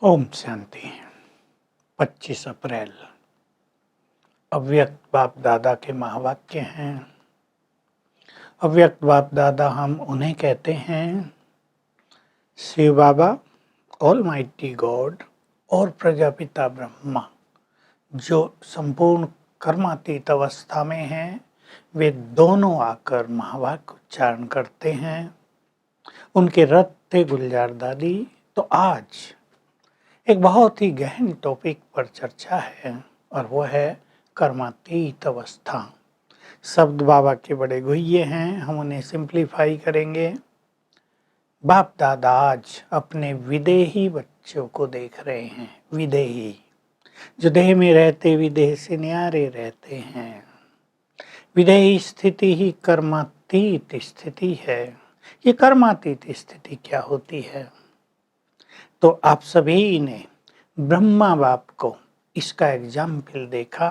ओम शांति। 25 अप्रैल अव्यक्त बाप दादा के महावाक्य हैं। अव्यक्त बाप दादा हम उन्हें कहते हैं शिव बाबा, ऑलमाइटी गॉड और प्रजापिता ब्रह्मा, जो संपूर्ण कर्मातीत अवस्था में हैं। वे दोनों आकर महावाक्य उच्चारण करते हैं। उनके रथ थे गुलजार दादी। तो आज एक बहुत ही गहन टॉपिक पर चर्चा है और वह है कर्मातीत अवस्था। शब्द बाबा के बड़े गुह्य हैं, हम उन्हें सिंप्लीफाई करेंगे। बाप दादा आज अपने विदेही बच्चों को देख रहे हैं। विदेही जो देह में रहते विदेह से न्यारे रहते हैं। विदेही स्थिति ही कर्मातीत स्थिति है। ये कर्मातीत स्थिति क्या होती है? तो आप सभी ने ब्रह्मा बाप को इसका एग्जाम्पल देखा।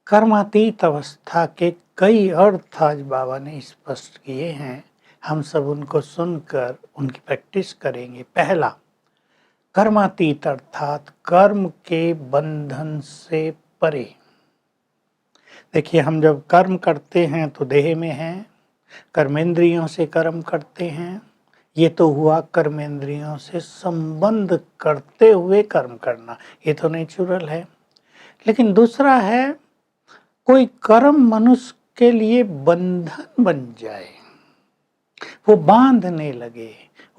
कर्मातीत अवस्था के कई अर्थ आज बाबा ने स्पष्ट किए हैं। हम सब उनको सुनकर उनकी प्रैक्टिस करेंगे। पहला, कर्मातीत अर्थात कर्म के बंधन से परे। देखिए, हम जब कर्म करते हैं तो देह में हैं, कर्मेंद्रियों से कर्म करते हैं। ये तो हुआ कर्मेंद्रियों से संबंध करते हुए कर्म करना, ये तो नेचुरल है। लेकिन दूसरा है, कोई कर्म मनुष्य के लिए बंधन बन जाए, वो बांधने लगे,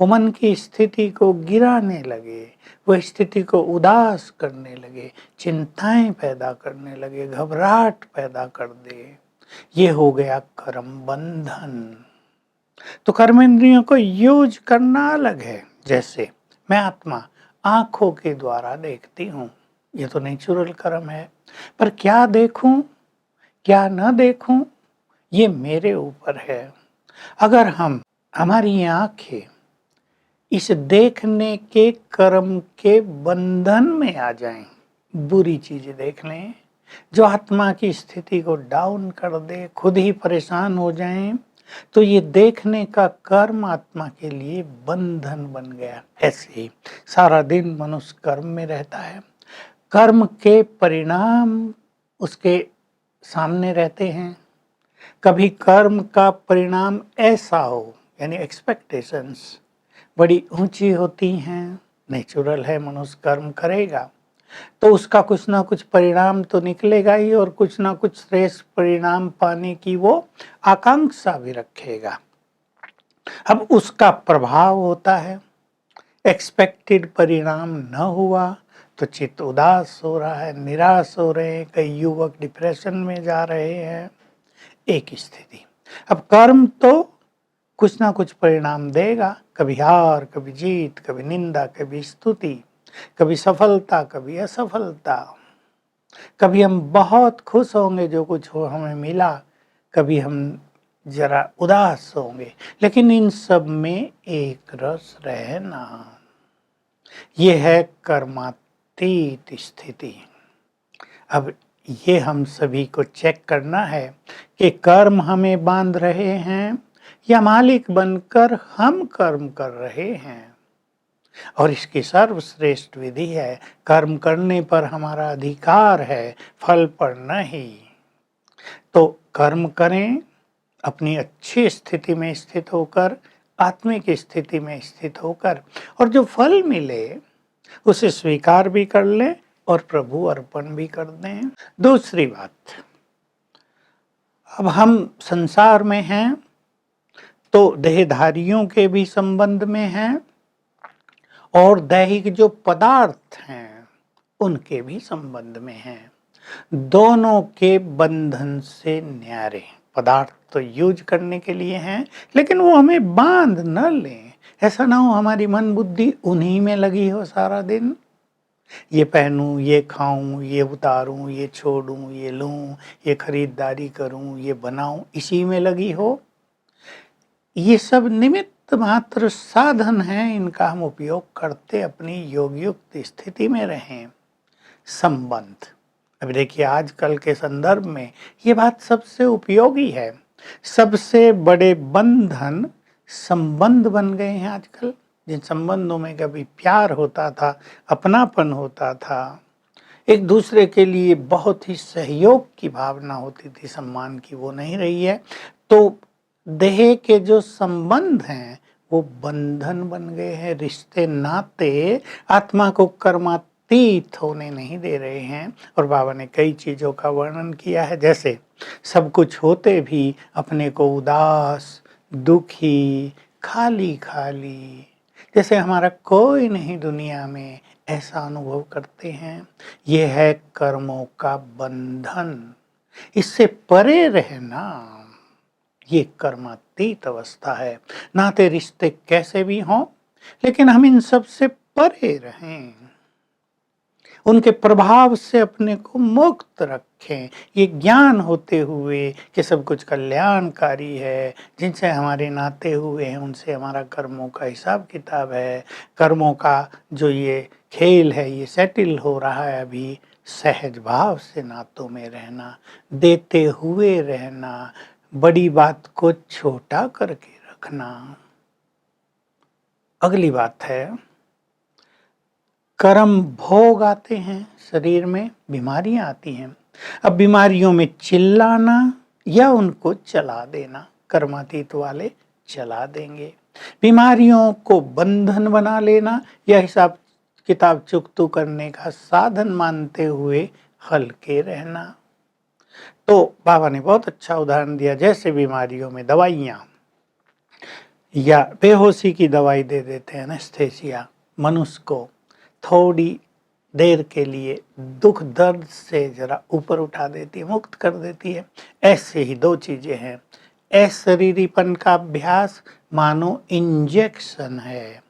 वो मन की स्थिति को गिराने लगे, वो स्थिति को उदास करने लगे, चिंताएं पैदा करने लगे, घबराहट पैदा कर दे, ये हो गया कर्म बंधन। तो कर्मेंद्रियों को यूज करना अलग है। जैसे मैं आत्मा आंखों के द्वारा देखती हूँ, ये तो नेचुरल कर्म है। पर क्या देखूं क्या न देखूं, ये मेरे ऊपर है। अगर हमारी आंखें इस देखने के कर्म के बंधन में आ जाएं, बुरी चीजें देख लें जो आत्मा की स्थिति को डाउन कर दे, खुद ही परेशान हो जाएं, तो ये देखने का कर्म आत्मा के लिए बंधन बन गया। ऐसे ही सारा दिन मनुष्य कर्म में रहता है। कर्म के परिणाम उसके सामने रहते हैं। कभी कर्म का परिणाम ऐसा हो, यानी एक्सपेक्टेशंस बड़ी ऊंची होती हैं। नेचुरल है, मनुष्य कर्म करेगा तो उसका कुछ ना कुछ परिणाम तो निकलेगा ही, और कुछ ना कुछ श्रेष्ठ परिणाम पाने की वो आकांक्षा भी रखेगा। अब उसका प्रभाव होता है, एक्सपेक्टेड परिणाम न हुआ तो चित्त उदास हो रहा है, निराश हो रहे हैं, कई युवक डिप्रेशन में जा रहे हैं। एक स्थिति। अब कर्म तो कुछ ना कुछ परिणाम देगा, कभी हार, कभी जीत, कभी निंदा, कभी स्तुति, कभी सफलता, कभी असफलता। कभी हम बहुत खुश होंगे जो कुछ हो हमें मिला, कभी हम जरा उदास होंगे, लेकिन इन सब में एक रस रहना, ये है कर्मातीत स्थिति। अब ये हम सभी को चेक करना है कि कर्म हमें बांध रहे हैं या मालिक बनकर हम कर्म कर रहे हैं। और इसकी सर्वश्रेष्ठ विधि है, कर्म करने पर हमारा अधिकार है, फल पर नहीं। तो कर्म करें, अपनी अच्छी स्थिति में स्थित होकर, आत्मिक स्थिति में स्थित होकर, और जो फल मिले उसे स्वीकार भी कर लें और प्रभु अर्पण भी कर दें। दूसरी बात, अब हम संसार में हैं तो देहधारियों के भी संबंध में हैं और दैहिक जो पदार्थ हैं उनके भी संबंध में हैं। दोनों के बंधन से न्यारे। पदार्थ तो यूज करने के लिए हैं, लेकिन वो हमें बांध न लें। ऐसा ना हो हमारी मन बुद्धि उन्हीं में लगी हो सारा दिन, ये पहनूं, ये खाऊं, ये उतारूं, ये छोड़ूं, ये लूं, ये खरीदारी करूं, ये बनाऊं, इसी में लगी हो। ये सब निमित्त मात्र साधन हैं, इनका हम उपयोग करते अपनी योगयुक्त स्थिति में रहें। संबंध, अब देखिए आजकल के संदर्भ में ये बात सबसे उपयोगी है। सबसे बड़े बंधन संबंध बन गए हैं आजकल। जिन संबंधों में कभी प्यार होता था, अपनापन होता था, एक दूसरे के लिए बहुत ही सहयोग की भावना होती थी, सम्मान की, वो नहीं रही है। तो देह के जो संबंध हैं वो बंधन बन गए हैं, रिश्ते नाते आत्मा को कर्मातीत होने नहीं दे रहे हैं। और बाबा ने कई चीज़ों का वर्णन किया है, जैसे सब कुछ होते भी अपने को उदास, दुखी, खाली खाली, जैसे हमारा कोई नहीं दुनिया में, ऐसा अनुभव करते हैं। ये है कर्मों का बंधन। इससे परे रहना, ये कर्मातीत अवस्था है। नाते रिश्ते कैसे भी हों, लेकिन हम इन सब से परे रहें, उनके प्रभाव से अपने को मुक्त रखें। ये ज्ञान होते हुए कि सब कुछ कल्याणकारी है, जिनसे हमारे नाते हुए हैं उनसे हमारा कर्मों का हिसाब किताब है, कर्मों का जो ये खेल है ये सेटल हो रहा है अभी। सहज भाव से नातों में रहना, देते हुए रहना, बड़ी बात को छोटा करके रखना। अगली बात है, कर्म भोग आते हैं, शरीर में बीमारियां आती हैं। अब बीमारियों में चिल्लाना या उनको चला देना, कर्मातीत वाले चला देंगे। बीमारियों को बंधन बना लेना या हिसाब किताब चुकतू करने का साधन मानते हुए हल्के रहना। तो बाबा ने बहुत अच्छा उदाहरण दिया, जैसे बीमारियों में दवाइयाँ या बेहोशी की दवाई दे देते हैं, एनेस्थेसिया, मनुष्य को थोड़ी देर के लिए दुख दर्द से जरा ऊपर उठा देती है, मुक्त कर देती है। ऐसे ही दो चीजें हैं, अशरीरीपन का अभ्यास मानो इंजेक्शन है,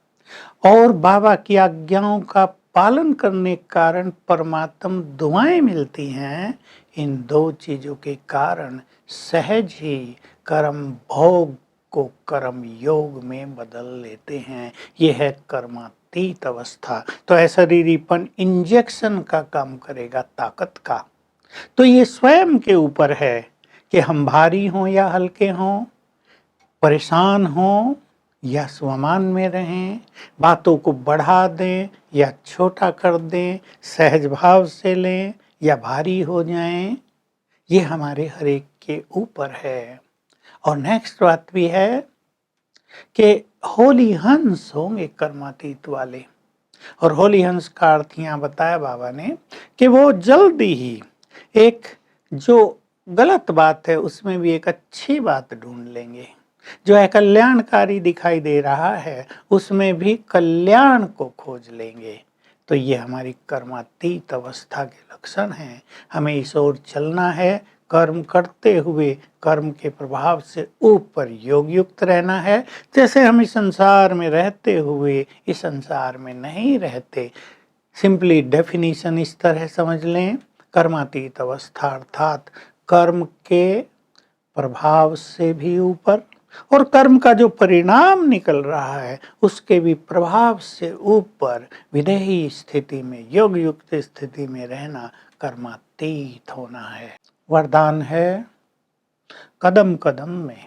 और बाबा की आज्ञाओं का पालन करने के कारण परमात्म दुआएं मिलती हैं। इन दो चीजों के कारण सहज ही कर्म भोग को कर्म योग में बदल लेते हैं। ये है कर्मातीत अवस्था। तो अशरीरीपन इंजेक्शन का काम करेगा, ताकत का। तो ये स्वयं के ऊपर है कि हम भारी हों या हल्के हों, परेशान हों या स्वमान में रहें, बातों को बढ़ा दें या छोटा कर दें, सहज भाव से लें या भारी हो जाएं, ये हमारे हर एक के ऊपर है। और नेक्स्ट बात भी है कि होली हंस होंगे कर्मातीत वाले। और होली हंस का अर्थ यहाँ बताया बाबा ने कि वो जल्दी ही एक जो गलत बात है उसमें भी एक अच्छी बात ढूंढ लेंगे, जो है कल्याणकारी दिखाई दे रहा है उसमें भी कल्याण को खोज लेंगे। तो ये हमारी कर्मातीत अवस्था के लक्षण हैं। हमें इस ओर चलना है, कर्म करते हुए कर्म के प्रभाव से ऊपर योग युक्त रहना है। जैसे हम इस संसार में रहते हुए इस संसार में नहीं रहते। सिंपली डेफिनेशन इस तरह समझ लें, कर्मातीत अवस्था अर्थात कर्म के प्रभाव से भी ऊपर और कर्म का जो परिणाम निकल रहा है उसके भी प्रभाव से ऊपर विदेही स्थिति में, योग युक्त स्थिति में रहना कर्मातीत होना है। वरदान है, कदम कदम में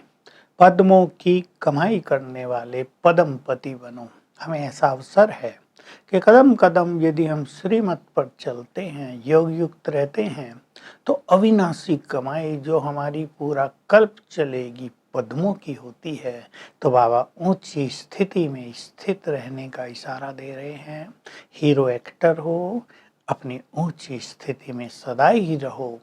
पद्मों की कमाई करने वाले पद्मपति बनो। हमें ऐसा अवसर है कि कदम कदम यदि हम श्रीमत पर चलते हैं, योग युक्त रहते हैं, तो अविनाशी कमाई जो हमारी पूरा कल्प चलेगी पद्मों की होती है। तो बाबा ऊंची स्थिति में स्थित रहने का इशारा दे रहे हैं। हीरो एक्टर हो, अपनी ऊंची स्थिति में सदा ही रहो,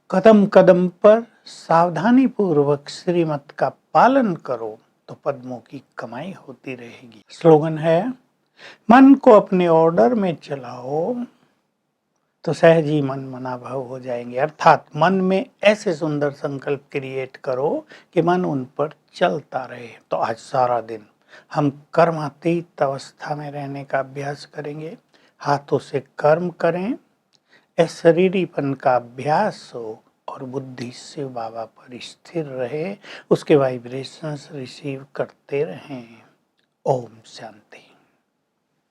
कदम कदम पर सावधानी पूर्वक श्रीमत का पालन करो, तो पद्मों की कमाई होती रहेगी। स्लोगन है, मन को अपने ऑर्डर में चलाओ तो सहज ही मन मना भाव हो जाएंगे। अर्थात मन में ऐसे सुंदर संकल्प क्रिएट करो कि मन उन पर चलता रहे। तो आज सारा दिन हम कर्मातीत अवस्था में रहने का अभ्यास करेंगे। हाथों से कर्म करें, अशरीरीपन का अभ्यास हो और बुद्धि से बाबा पर स्थिर रहे, उसके वाइब्रेशंस रिसीव करते रहें। ओम शांति।